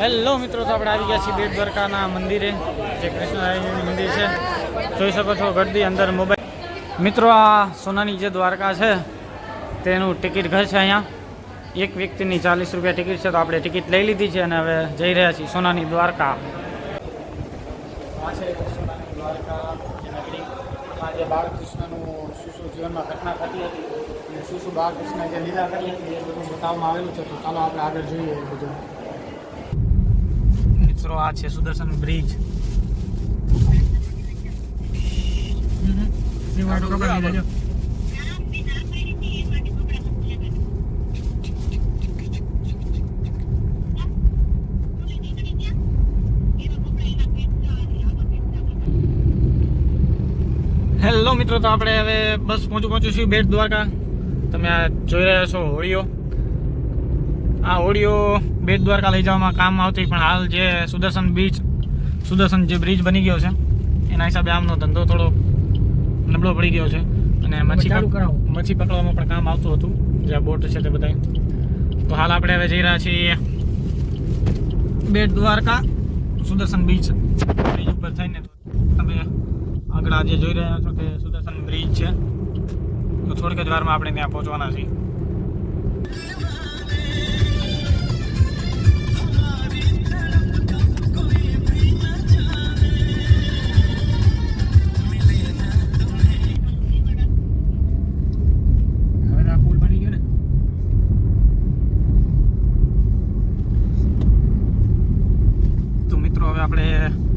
Hello મિત્રો, તો આપણે આવી ગયા છીએ બેટ દ્વારકાના મંદિરે, જે કૃષ્ણરાયનું મંદિર છે. જોઈ શકો છો ગરદી અંદર મોબાઈલ. મિત્રો, આ સોનાની જે દ્વારકા છે તેનું ટિકિટ ઘર છે. અહીંયા એક વ્યક્તિની 40 રૂપિયા ટિકિટ છે. તો આપણે ટિકિટ લઈ લીધી છે અને હવે જઈ રહ્યા છીએ સોનાની દ્વારકા. આ છે સોનાની દ્વારકા નગરી. આ જે બાળકૃષ્ણનું શું જીવનમાં ઘટના ઘટી હતી અને શું બાળકૃષ્ણ જે લીલા કરી હતી એ બધું બતાવવામાં આવેલું છે. તો ચાલો આપણે આગળ જોઈએ એ બધું. મિત્રો, આ છે સુદર્શન બ્રિજ. હેલો મિત્રો, તો આપણે હવે બસ પહોંચ્યું છીએ બેટ દ્વારકા. તમે આ જોઈ રહ્યા છો હોડીઓ. આ હોડીઓ બેટ દ્વારકા લઈ જવામાં કામ આવતી, પણ હાલ જે સુદર્શન જે બ્રિજ બની ગયો છે એના હિસાબે આમનો ધંધો થોડો નબળો પડી ગયો છે અને મચ્છી પકડવામાં પણ કામ આવતું હતું, જે બોટ છે તે બધા. તો હાલ આપણે હવે જઈ રહ્યા છીએ બેટ દ્વારકા સુદર્શન બ્રિજ ઉપર થઈને. તમે આગળ આજે જોઈ રહ્યા છો કે સુદર્શન બ્રિજ છે. તો થોડીક જ વારમાં આપણે ત્યાં પહોંચવાના છીએ. તો મિત્રો, હવે આપણે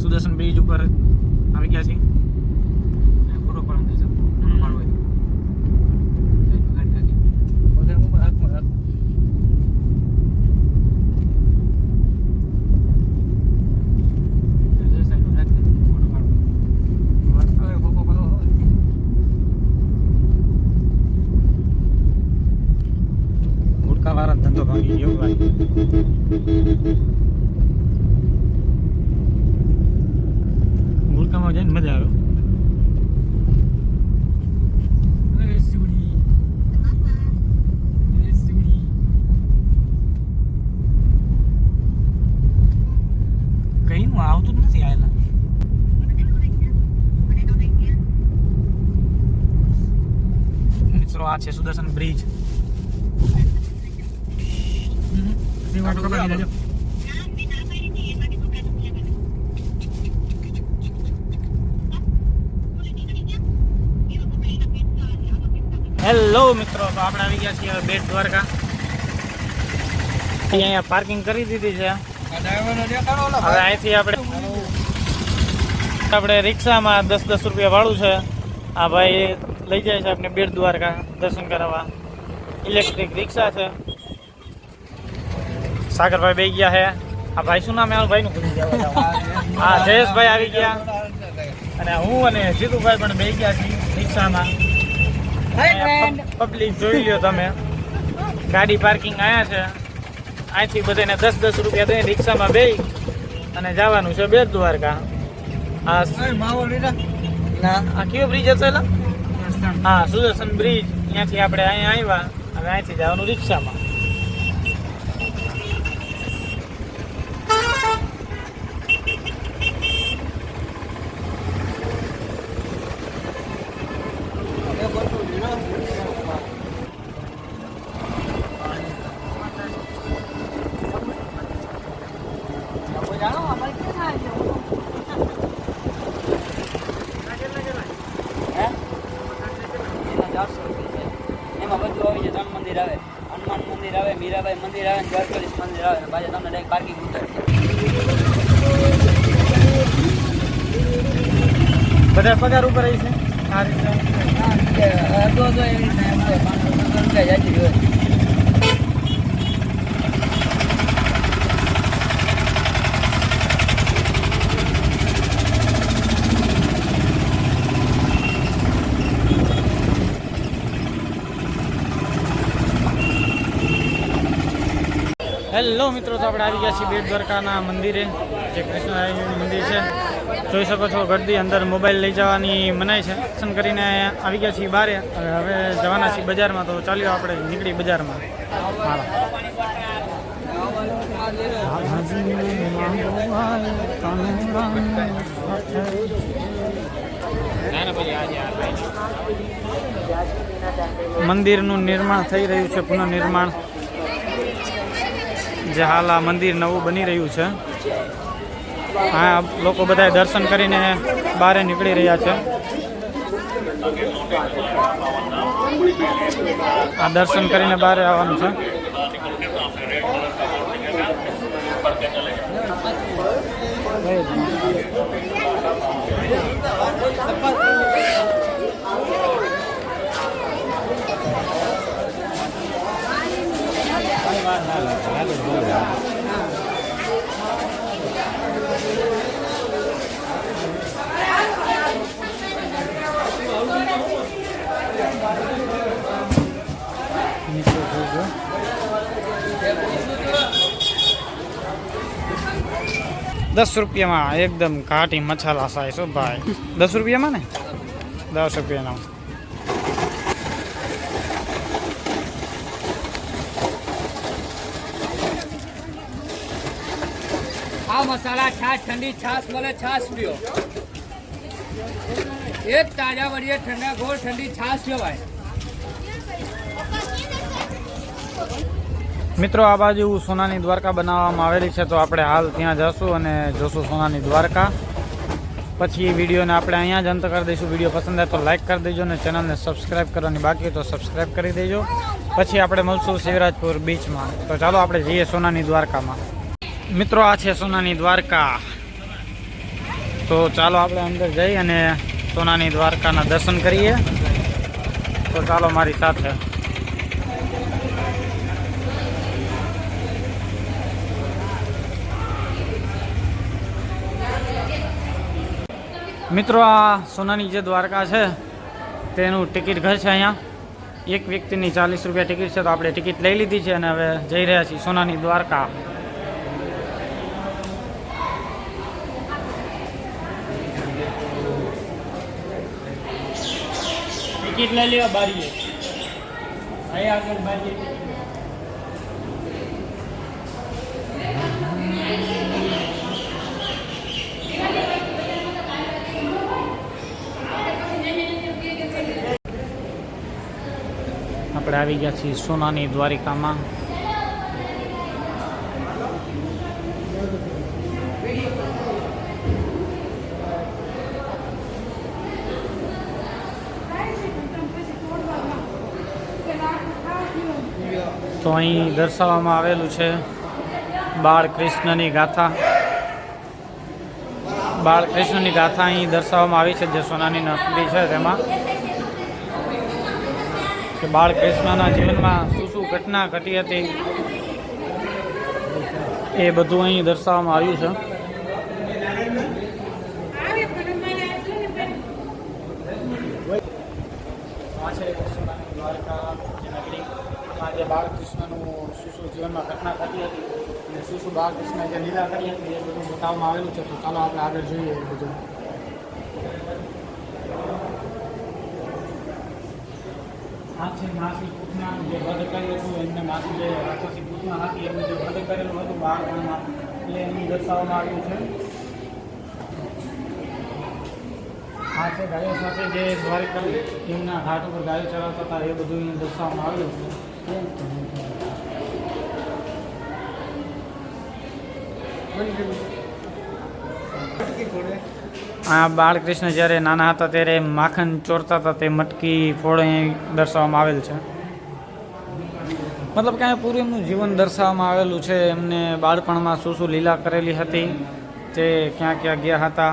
સુદર્શન બ્રિજ ઉપર આવી ગયા છીએ. ગુટકાવાળા ધંધો ભાંગી ગયો ભાઈ. ગુટકામાં જઈને મજા આવે. કઈનું આવતું જ નથી આયેલા. મિત્રો, આ છે સુદર્શન બ્રિજ. હેલો મિત્રો, તો આપણે આવી ગયા છીએ બેટ દ્વારકા. અહીંયા પાર્કિંગ કરી દીધી છે. હવે અહીંથી આપણે રિક્ષામાં 10-10 રૂપિયા ભાડું છે. આ ભાઈ લઈ જાય છે આપણે બેટ દ્વારકા દર્શન કરાવવા. ઇલેક્ટ્રિક રિક્ષા છે. સાગરભાઈ બેસી ગયા છે. આ ભાઈ શું નામ? આ ભાઈનું ભૂલી ગયા. હા, જયેશભાઈ આવી ગયા અને હું અને જીતુભાઈ પણ બેસી ગયા છીએ રિક્ષામાં. પબ્લિક જોઈ લ્યો તમે. ગાડી પાર્કિંગ અહીંયા છે. અહીંથી બધાને 10-10 રૂપિયા દઈને રિક્ષામાં બેસી અને જવાનું છે બેટ દ્વારકા. આ કયો બ્રિજ હતો? હા, સુદર્શન બ્રિજ. અહીંયાથી આપણે અહીંયા આવ્યા. હવે અહીંથી જવાનું રિક્ષામાં. એમાં બધું આવી છે. 3 મંદિર આવે, હનુમાન મંદિર આવે, મીરાબાઈ મંદિર આવે, દ્વારકાધીશ મંદિર આવે અને પાછા તમને ડાયરેક્ટ પાર્કિંગ ઉતારશે. બધા પગાર ઉપર આવી છે આ રીતે. અડધો એવી રીતના 500 રૂપિયા જાતી હોય. હેલો મિત્રો, તો આપણે આવી ગયા છીએ બેટ દ્વારકાના મંદિરે, જે કૃષ્ણરાયનું મંદિર છે. જોઈ શકો છો ગરદી. અંદર મોબાઈલ લઈ જવાની મનાઈ છે. દર્શન કરીને આવી ગયા છીએ બહાર. હવે જવાના છીએ બજારમાં. તો ચાલ્યો આપણે નીકળી બજારમાં. મંદિરનું નિર્માણ થઈ રહ્યું છે, પુનઃનિર્માણ. જે હાલ આ મંદિર નવું બની રહ્યું છે. આ લોકો બધા દર્શન કરીને બહાર નીકળી રહ્યા છે. આ દર્શન કરીને બહાર આવવાનું છે. ₹10 એકદમ ઘાટી મસાલા સાઈઝ. હો ભાઈ, ₹10 ને ₹10. આ મસાલા છાશ, ઠંડી છાશ મળે, છાશ પીઓ. એક તાજા વડીએ ઠંડા ગોળ ઠંડી છાશ પીઓ ભાઈ. મિત્રો, આ બાજુ સોનાની દ્વારકા બનાવવામાં આવેલી છે, તો આપણે હાલ ત્યાં જશું અને જોશું સોનાની દ્વારકા. પછી વિડીયોને આપણે અહીંયા જ અંત કરી દઈશું. વિડીયો પસંદ આવે તો લાઇક કરી દેજો અને ચેનલને સબસ્ક્રાઈબ કરવાની બાકી હોય તો સબસ્ક્રાઈબ કરી દેજો. પછી આપણે મળશું શિવરાજપુર બીચમાં. તો ચાલો આપણે જઈએ સોનાની દ્વારકામાં. મિત્રો, આ છે સોનાની દ્વારકા. તો ચાલો આપણે અંદર જઈ અને સોનાની દ્વારકાના દર્શન કરીએ. તો ચાલો મારી સાથે. મિત્રો, આ સોનાની જે દ્વારકા છે તેનું ટિકિટ ઘર છે. અહીંયા એક વ્યક્તિની ₹40 ટિકિટ છે. તો આપણે ટિકિટ લઈ લીધી છે અને હવે જઈ રહ્યા છીએ સોનાની દ્વારકા. ટિકિટ લઈ લેવા બારીએ. અહીં આગળ બારીએ. આપણે આવી ગયા છીએ સોનાની દ્વારિકામાં. તો અહીં દર્શાવવામાં આવેલું છે બાળકૃષ્ણની ગાથા. બાળકૃષ્ણની ગાથા અહીં દર્શાવવામાં આવી છે, જે સોનાની નકલી છે તેમાં. કે બાળકૃષ્ણના જીવનમાં શું શું ઘટના ઘટી હતી એ બધું અહીં દર્શાવવામાં આવ્યું છે. જે બાળકૃષ્ણનું શું શું જીવનમાં ઘટના ઘટી હતી અને શું શું બાળકૃષ્ણ જે લીલા કરી હતી એ બધું બતાવવામાં આવેલું છે. તો ચાલો આપણે આગળ જોઈએ એ બધું. આ છે માસી પૂતનાનું જે વધ કર્યું હતું. એમને માસી જે રાક્ષસી પૂતના હતી એમને જે વધ કરેલું હતું બાળપણમાં, એટલે એનું દર્શાવવામાં આવ્યું છે. આ છે ગાયો સાથે જે દ્વારિકા એમના ઘાટ ઉપર ગાયો ચરાવતા હતા એ બધું એને દર્શાવવામાં આવ્યું છે. આ બાળકૃષ્ણ જ્યારે નાના હતા ત્યારે માખણ ચોરતા હતા તે મટકી ફોડ અહીં દર્શાવવામાં આવેલ છે. મતલબ કે અહીંયા પૂરું એમનું જીવન દર્શાવવામાં આવેલું છે. એમને બાળપણમાં શું શું લીલા કરેલી હતી, તે ક્યાં ક્યાં ગયા હતા,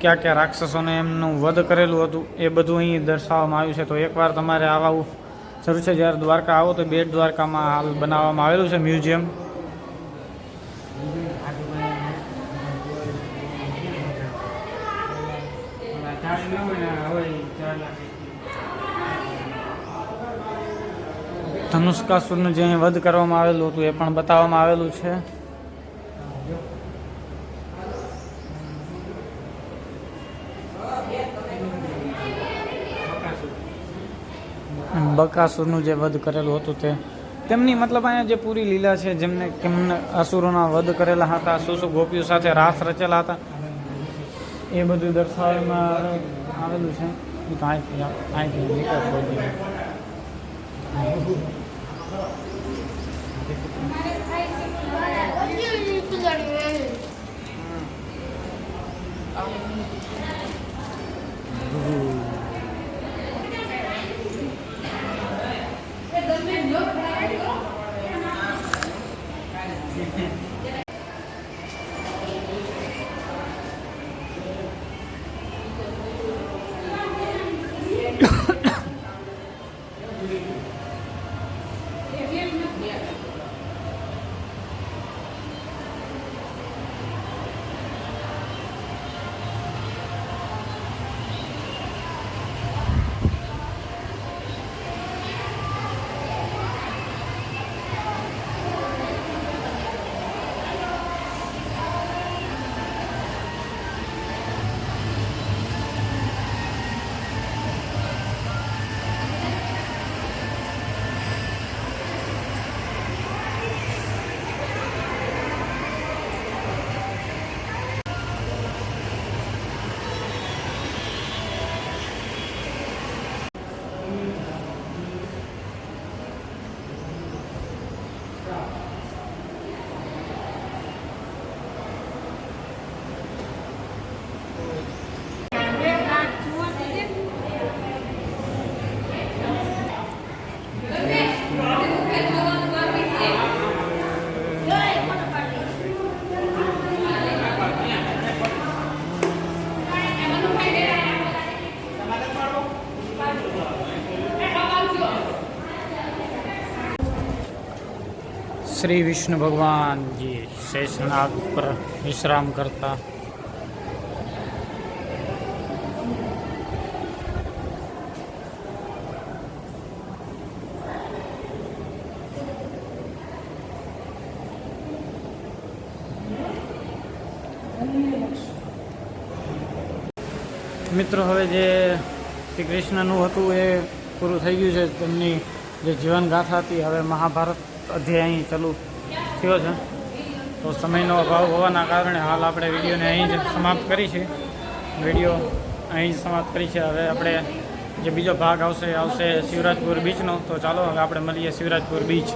ક્યાં ક્યાં રાક્ષસોને એમનું વધ કરેલું હતું એ બધું અહીં દર્શાવવામાં આવ્યું છે. તો એકવાર તમારે આવું જરૂર છે. જ્યારે દ્વારકા આવો તો બેટ દ્વારકામાં હાલ બનાવવામાં આવેલું છે મ્યુઝિયમ. ધનુષ્કાસુરનું જે અહીં વધ કરવામાં આવેલું હતું એ પણ બતાવવામાં આવેલું છે. બકાસુરનું જે વધ કરેલું હતું તે તેમની મતલબ અહીંયા જે પૂરી લીલા છે, જેમને કેમને અસુરોના વધ કરેલા હતા, શું શું ગોપીઓ સાથે રાસ રચેલા હતા, એ બધું દર્શાવવામાં આવેલું છે. એ તો અહીંથી નીકળ પડી. શ્રી વિષ્ણુ ભગવાનજી શેષનાગ પર વિશ્રામ કરતા. મિત્રો, હવે જે શ્રી કૃષ્ણનું હતું એ પૂરું થઈ ગયું છે. તેમની જે જીવનગાથા હતી, હવે મહાભારત અધ્યાય અહીં ચાલુ થયો છે. તો સમયનો અભાવ હોવાના કારણે હાલ આપણે વિડીયોને અહીં જ સમાપ્ત કરી છે. વિડીયો અહીં જ સમાપ્ત કરી છે. હવે આપણે જે બીજો ભાગ આવશે શિવરાજપુર બીચનો. તો ચાલો હવે આપણે મળીએ શિવરાજપુર બીચ.